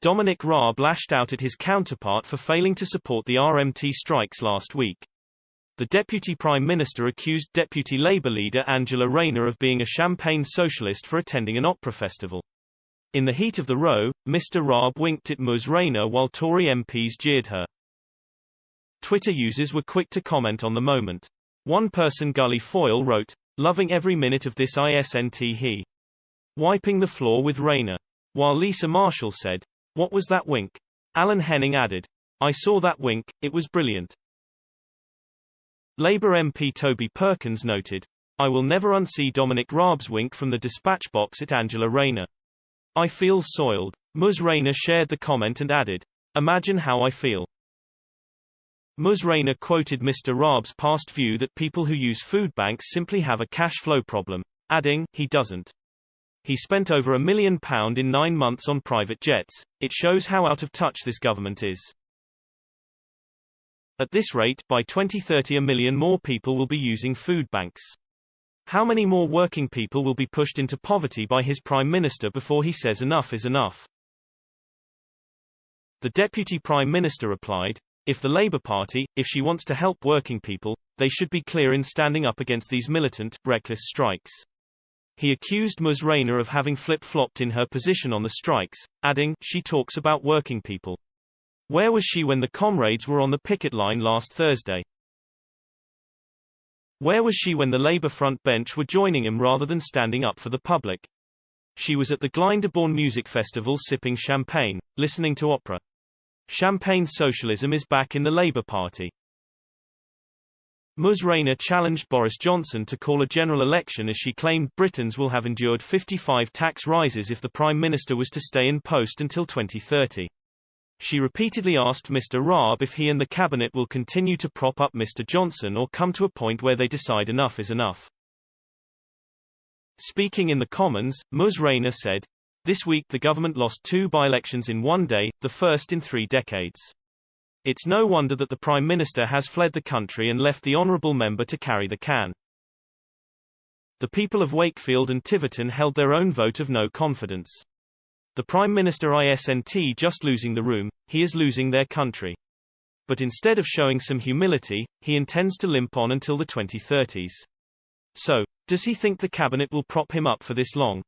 Dominic Raab lashed out at his counterpart for failing to support the RMT strikes last week. The Deputy Prime Minister accused Deputy Labour leader Angela Rayner of being a champagne socialist for attending an opera festival. In the heat of the row, Mr. Raab winked at Ms. Rayner while Tory MPs jeered her. Twitter users were quick to comment on the moment. One person, Gully Foyle, wrote, "Loving every minute of this isn't he. Wiping the floor with Rayner." While Lisa Marshall said, "What was that wink?" Alan Henning added, "I saw that wink, it was brilliant." Labour MP Toby Perkins noted, "I will never unsee Dominic Raab's wink from the dispatch box at Angela Rayner. I feel soiled." Ms. Rayner shared the comment and added, "Imagine how I feel." Ms. Rayner quoted Mr. Raab's past view that people who use food banks simply have a cash flow problem, adding, "He doesn't. He spent over £1 million in 9 months on private jets. It shows how out of touch this government is. At this rate, by 2030 1 million more people will be using food banks. How many more working people will be pushed into poverty by his Prime Minister before he says enough is enough?" The Deputy Prime Minister replied, "If the Labour Party, if she wants to help working people, they should be clear in standing up against these militant, reckless strikes." He accused Ms. Rayner of having flip-flopped in her position on the strikes, adding, "She talks about working people. Where was she when the comrades were on the picket line last Thursday? Where was she when the Labour front bench were joining him rather than standing up for the public? She was at the Glyndebourne Music Festival sipping champagne, listening to opera. Champagne socialism is back in the Labour Party." Ms. Rayner challenged Boris Johnson to call a general election as she claimed Britons will have endured 55 tax rises if the Prime Minister was to stay in post until 2030. She repeatedly asked Mr. Raab if he and the Cabinet will continue to prop up Mr. Johnson or come to a point where they decide enough is enough. Speaking in the Commons, Ms. Rayner said, "This week the government lost 2 by-elections in one day, the first in 3 decades. It's no wonder that the Prime Minister has fled the country and left the honourable member to carry the can." The people of Wakefield and Tiverton held their own vote of no confidence. The Prime Minister isn't just losing the room, he is losing their country. But instead of showing some humility, he intends to limp on until the 2030s. So, does he think the Cabinet will prop him up for this long?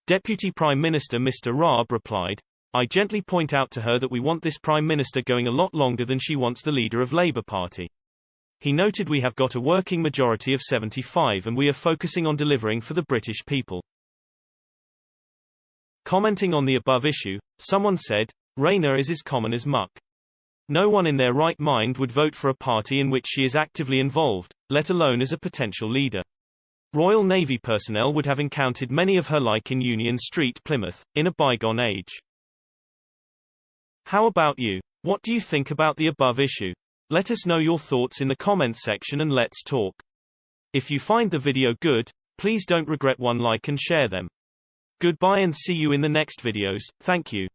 Deputy Prime Minister Mr. Raab replied, "I gently point out to her that we want this Prime Minister going a lot longer than she wants the leader of Labour Party." He noted, "We have got a working majority of 75 and we are focusing on delivering for the British people." Commenting on the above issue, someone said, "Rayner is as common as muck. No one in their right mind would vote for a party in which she is actively involved, let alone as a potential leader. Royal Navy personnel would have encountered many of her like in Union Street, Plymouth, in a bygone age." How about you? What do you think about the above issue? Let us know your thoughts in the comments section and let's talk. If you find the video good, please don't regret one like and share them. Goodbye and see you in the next videos. Thank you.